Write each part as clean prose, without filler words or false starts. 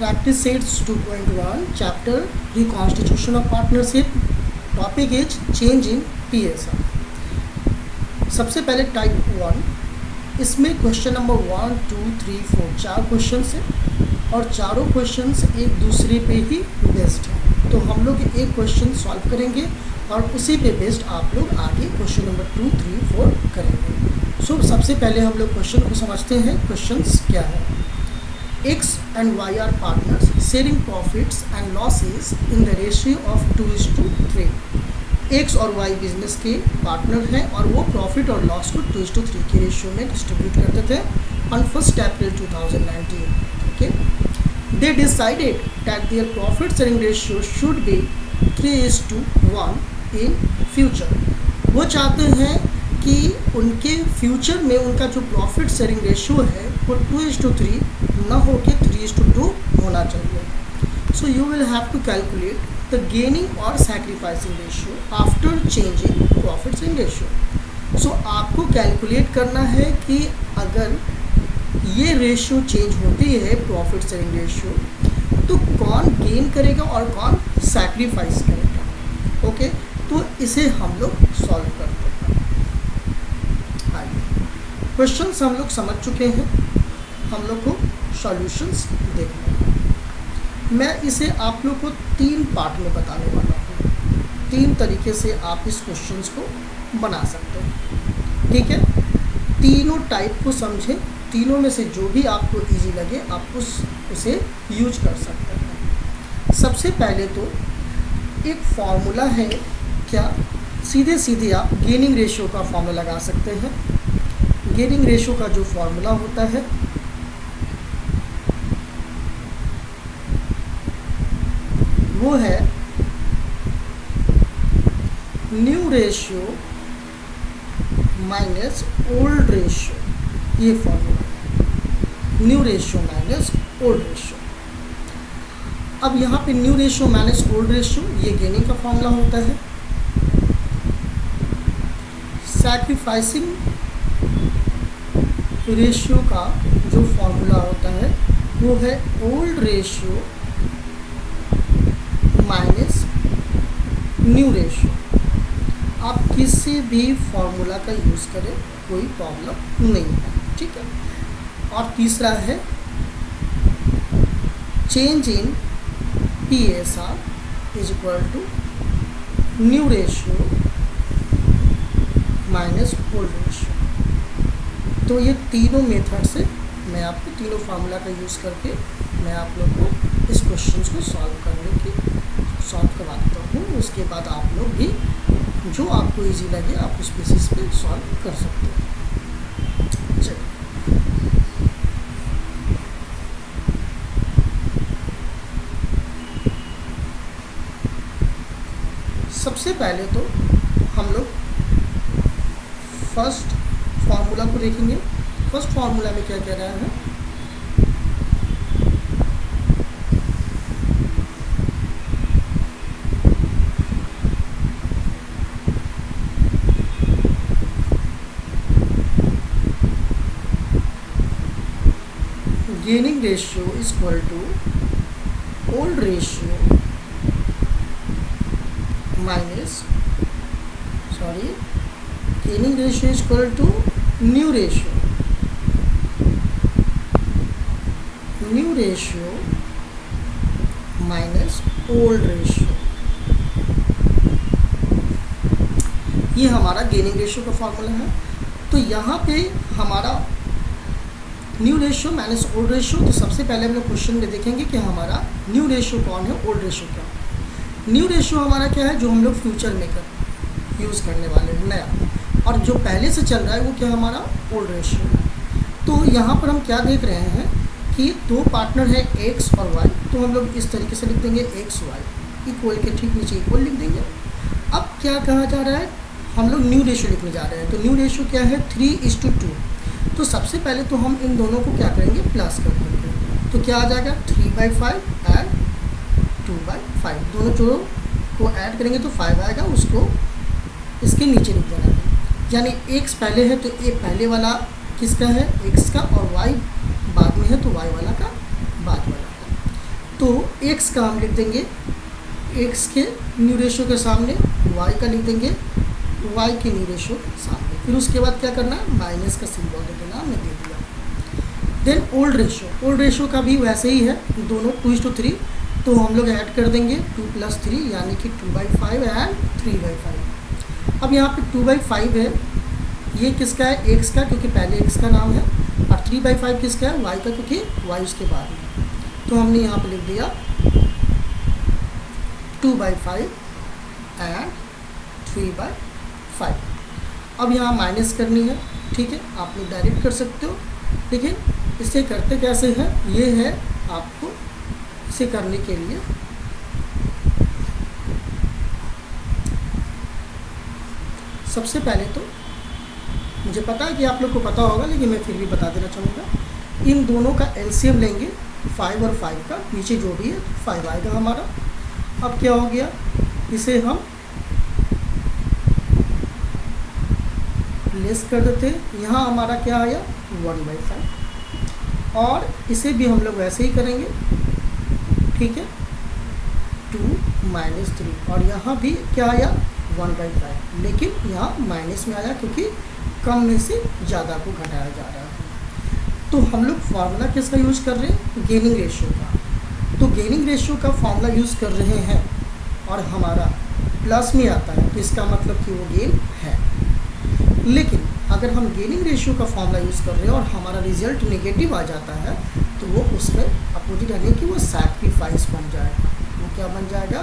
Practice Sets 2.1 Chapter Reconstitution of Partnership. Topic is Change in PSR. सबसे पहले type 1, इसमें question number 1, 2, 3, 4 चार question है और चारों क्वेश्चंस एक दूसरे पे ही बेस्ड हैं। तो हम लोग एक क्वेश्चन सॉल्व करेंगे और उसी पे बेस्ड आप लोग आगे क्वेश्चन नंबर 2, 3, 4 करेंगे। सो सबसे पहले हम लोग क्वेश्चन को समझते हैं। क्वेश्चंस क्या है? X and Y are partners sharing profits and losses in the ratio of 2:3। X और Y बिजनेस के पार्टनर हैं और वो प्रॉफिट और लॉस को 2:3 के रेशियो में डिस्ट्रीब्यूट करते थे on 1st April 2019। Okay, they decided that their profit sharing ratio should be 3:1 in future। वो चाहते हैं कि उनके फ्यूचर में उनका जो प्रॉफिट शेयरिंग रेशियो है वो 2:3 ना हो के 3:2 होना चाहिए। So you will have to calculate the gaining और sacrificing ratio after changing profit sharing ratio. So आपको कैलकुलेट करना है कि अगर ये रेशियो चेंज होती है प्रॉफिट शेयरिंग रेशियो तो कौन गेन करेगा और कौन सैक्रिफाइस करेगा। ओके, तो इसे हम लोग सॉल्व करते हैं। क्वेश्चंस हम लोग समझ चुके हैं, हम लोग को सॉल्यूशंस देखना है। मैं इसे आप लोग को 3 पार्ट में बताने वाला हूँ। 3 तरीके से आप इस क्वेश्चंस को बना सकते हैं। ठीक है, तीनों टाइप को समझें, तीनों में से जो भी आपको इजी लगे आप उसे यूज कर सकते हैं। सबसे पहले तो एक फॉर्मूला है, क्या सीधे सीधे आप गेनिंग रेशियो का फॉर्मूला लगा सकते हैं। गेनिंग रेशियो का जो फॉर्मूला होता है वो है new ratio minus old ratio. ये फॉर्मूला है, new ratio minus old ratio. अब यहाँ पे new ratio minus old ratio ये गेनिंग का फॉर्मूला होता है। सैक्रिफाइसिंग रेशियो का जो फॉर्मूला होता है वो है old ratio minus new ratio. आप किसी भी फॉर्मूला का यूज़ करें, कोई प्रॉब्लम नहीं है। ठीक है, और तीसरा है change in PSR is equal to new ratio minus old ratio. तो ये तीनों मेथड से मैं आपको तीनों फार्मूला का यूज़ करके मैं आप लोग को इस क्वेश्चन को सॉल्व करवाता हूँ। उसके बाद आप लोग भी जो आपको इजी लगे आप उस बेसिस पे सॉल्व कर सकते हैं। चलिए, सबसे पहले तो हम लोग फर्स्ट फार्मूला को देखेंगे। फर्स्ट फार्मूला में क्या कह रहा है? Gaining ratio is equal to old ratio minus gaining ratio is equal to new ratio minus old ratio. ये हमारा गेनिंग रेशियो का फॉर्मूला है। तो यहाँ पे हमारा new ratio minus old ratio. तो सबसे पहले हम लोग क्वेश्चन में देखेंगे कि हमारा न्यू रेशियो कौन है, ओल्ड रेशियो क्या है। न्यू रेशियो हमारा क्या है, जो हम लोग फ्यूचर में यूज़ करने वाले हैं नया, और जो पहले से चल रहा है वो क्या हमारा ओल्ड रेशियो है। तो यहाँ पर हम क्या देख रहे हैं कि 2 पार्टनर है X और Y। तो हम लोग इस तरीके से लिख देंगे XY इक्वल के ठीक नीचे इक्वल लिख देंगे। अब क्या कहा जा रहा है, हम लोग न्यू रेशियो लिखने जा रहे हैं। तो न्यू रेशियो क्या है, 3:2। तो सबसे पहले तो हम इन दोनों को क्या करेंगे, प्लस कर देंगे। तो क्या आ जाएगा, 3/5 एंड 2/5। दोनों जोड़ों को ऐड करेंगे तो 5 आएगा, उसको इसके नीचे लिख देना है। यानी X पहले है तो A पहले वाला किसका है, X का, और Y बाद में है तो Y वाला का बाद वाला है। तो x का हम लिख देंगे x के न्यू रेशियो के सामने, y का लिख देंगे y के न्यू रेशियो के सामने। फिर उसके बाद क्या करना है, माइनस का सिंबल दे देना, हमने दे दिया। देन ओल्ड रेशियो का भी वैसे ही है, दोनों 2:3, तो हम लोग ऐड कर देंगे 2 + 3 यानी कि 2/5 एंड 3/5। अब यहाँ पे 2/5 है, ये किसका है, x का, क्योंकि पहले x का नाम है, और 3/5 किसका है, y का, क्योंकि y उसके बाद में। तो हमने यहाँ पे लिख दिया 2/5 एंड 3/5। अब यहाँ माइनस करनी है, ठीक है, आप लोग डायरेक्ट कर सकते हो, लेकिन इसे करते कैसे हैं, ये है आपको इसे करने के लिए सबसे पहले तो मुझे पता है कि आप लोग को पता होगा, लेकिन मैं फिर भी बता देना चाहूँगा। इन दोनों का एलसीएम लेंगे, 5 और 5 का, नीचे जो भी है 5 आएगा हमारा। अब क्या हो गया, इसे हम लेस कर देते हैं, यहाँ हमारा क्या आया 1/5, और इसे भी हम लोग वैसे ही करेंगे, ठीक है, 2 - 3, और यहाँ भी क्या आया 1/5, लेकिन यहाँ माइनस में आया क्योंकि कम में से ज़्यादा को घटाया जा रहा है। तो हम लोग फार्मूला किसका यूज़ कर रहे हैं, गेनिंग रेशियो का। तो गेनिंग रेशियो का फार्मूला यूज़ कर रहे हैं और हमारा प्लस में आता है, तो इसका मतलब कि वो गेन है। लेकिन अगर हम गेनिंग रेशियो का फार्मूला यूज़ कर रहे हैं और हमारा रिजल्ट नेगेटिव आ जाता है, तो वो उसके अपोजिट यानी कि वो सैक्रिफाइस बन जाएगा। वो क्या बन जाएगा,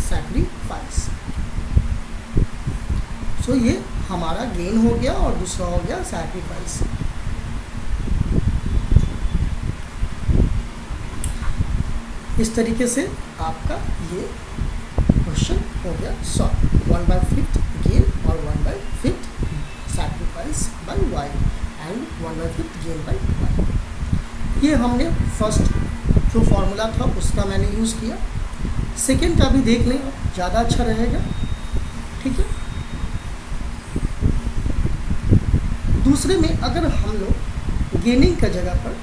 सैक्रिफाइस। सो ये हमारा गेन हो गया और दूसरा हो गया सैक्रिफाइस। इस तरीके से आपका ये क्वेश्चन हो गया सॉल्व। 1/5 गेन और 1/5 sacrifice by y and 1/5 gain by y। ये हमने फर्स्ट जो फॉर्मूला था उसका मैंने यूज़ किया। सेकेंड का भी देख लें, ज़्यादा अच्छा रहेगा, ठीक है। दूसरे में अगर हम लोग गेनिंग का जगह पर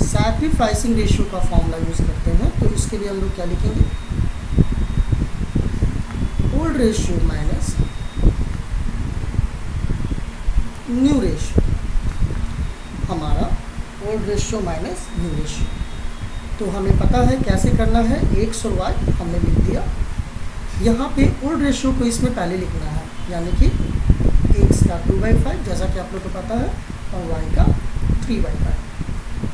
सैक्रिफाइसिंग रेशियो का फॉर्मूला यूज़ करते हैं, तो इसके लिए हम लोग क्या लिखेंगे, old ratio minus new ratio, हमारा old ratio minus new ratio. तो हमें पता है कैसे करना है, x और y हमने लिख दिया। यहाँ पे ओल्ड रेशियो को इसमें पहले लिखना है, यानी कि x का 2/5 जैसा कि आप लोग को पता है, और y का 3/5।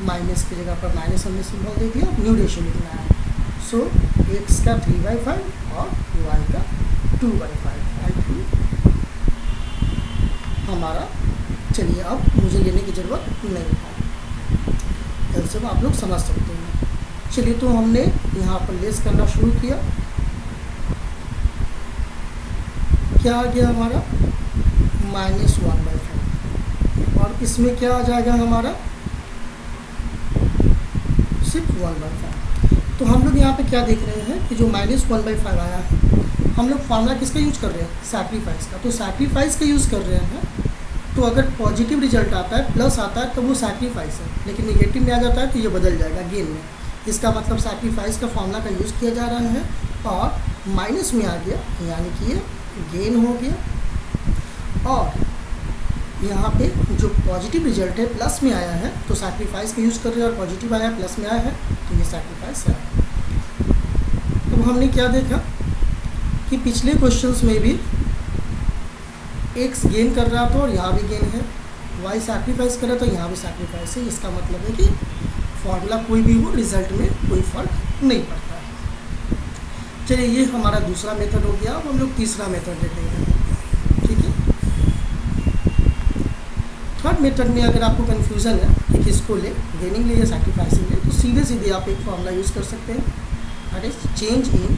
माइनस की जगह पर माइनस हमने सिंबल दे दिया, न्यू रेशियो लिखना है। सो x का 3/5 और y का 2/5 हमारा। चलिए अब मुझे लेने की ज़रूरत नहीं है, एलसीएम आप लोग समझ सकते हैं। चलिए तो हमने यहाँ पर लेस करना शुरू किया, क्या आ गया हमारा -1/5, और इसमें क्या आ जाएगा हमारा सिर्फ 1/5। तो हम लोग यहाँ पे क्या देख रहे हैं कि जो -1/5 आया है, हम लोग फार्मूला किसका यूज़ कर रहे हैं, सैक्रिफाइस का। तो सैक्रिफाइस का यूज़ कर रहे हैं, तो अगर पॉजिटिव रिजल्ट आता है, प्लस आता है, तो वो सैक्रिफाइस है, लेकिन नेगेटिव में आ जाता है तो ये बदल जाएगा गेन में। इसका मतलब सैक्रिफाइस का फार्मूला का यूज़ किया जा रहा है, और माइनस में आ गया यानी कि ये गेन हो गया। और यहाँ पे जो पॉजिटिव रिजल्ट है प्लस में आया है, तो सैक्रिफाइस का यूज़ कर रहे हैं, और पॉजिटिव आया है, प्लस में आया है, तो ये सैक्रिफाइस है। अब हमने क्या देखा कि पिछले क्वेश्चंस में भी x गेन कर रहा था और यहाँ भी गेन है, y सैक्रिफाइस कर रहा था, यहाँ भी सैक्रिफाइस है। इसका मतलब है कि फॉर्मूला कोई भी हो, रिजल्ट में कोई फ़र्क नहीं पड़ता है। चलिए ये हमारा दूसरा मेथड हो गया। अब हम लोग तीसरा मेथड लेते हैं, ठीक है। थर्ड मेथड में अगर आपको कन्फ्यूज़न है कि किसको ले, गेनिंग ले या सैक्रिफाइसिंग ले, तो सीधे सीधे आप एक फॉर्मूला यूज़ कर सकते हैं, that is change in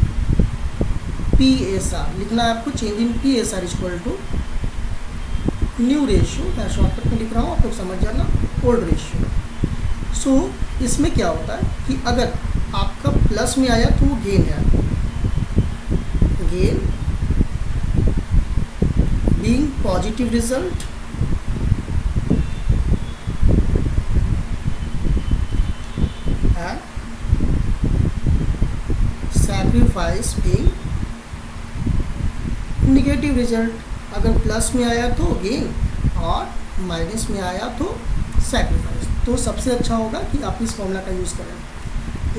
PSR। लिखना है आपको, change in PSR equal to new ratio. मैं शॉर्टकट में लिख रहा हूँ, आप लोग समझ जाना, ओल्ड रेशियो। सो इसमें क्या होता है कि अगर आपका प्लस में आया तो वो गेन है, gain being positive result sacrifice a negative result. अगर प्लस में आया तो गेन और माइनस में आया तो सैक्रिफाइस. तो सबसे अच्छा होगा कि आप इस फॉर्मूला का यूज़ करें.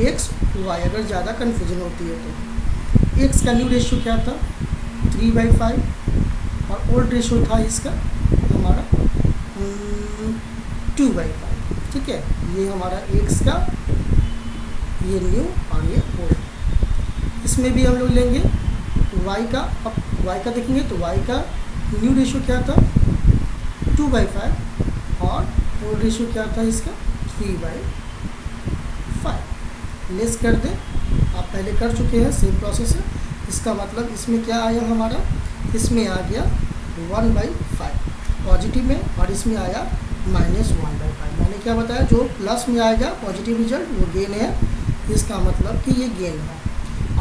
एक्स वाई अगर ज़्यादा कन्फ्यूजन होती है तो एक्स का न्यू रेशियो क्या था 3/5 और ओल्ड रेशियो था इसका हमारा 2/5. ठीक है, ये हमारा एक्स का, ये न्यू और ये ओल्ड. इसमें भी हम लोग लेंगे वाई का. अब वाई का देखेंगे तो वाई का न्यू रेशियो क्या था 2/5 और ओल्ड रेशियो क्या था इसका 3/5. लेस कर दें, आप पहले कर चुके हैं, सेम प्रोसेस है. इसका मतलब इसमें क्या आया हमारा, इसमें आ गया 1/5 पॉजिटिव में और इसमें आया -1/5. मैंने क्या बताया, जो प्लस में आएगा पॉजिटिव रिजल्ट वो गेन है, इसका मतलब कि ये गेन है.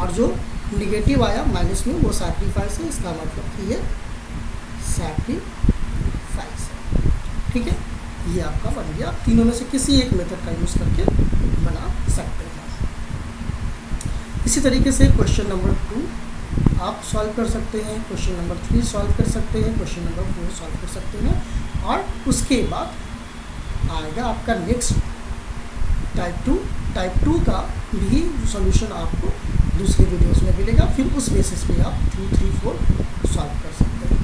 और जो निगेटिव आया माइनस में वो सैक्रिफाइस है, इसका मतलब कि ये सैक्रिफाइस है. ठीक है, ये आपका बन गया. तीनों में से किसी एक मेथड का यूज़ करके बना सकते हैं. इसी तरीके से क्वेश्चन नंबर 2 आप सॉल्व कर सकते हैं, क्वेश्चन नंबर 3 सॉल्व कर सकते हैं, क्वेश्चन नंबर 4 सॉल्व कर सकते हैं. और उसके बाद आएगा आपका नेक्स्ट टाइप 2 का भी सॉल्यूशन आपको दूसरे वीडियोस में मिलेगा. फिर उस बेसिस पे आप 2, 3, 4 सॉल्व कर सकते हैं.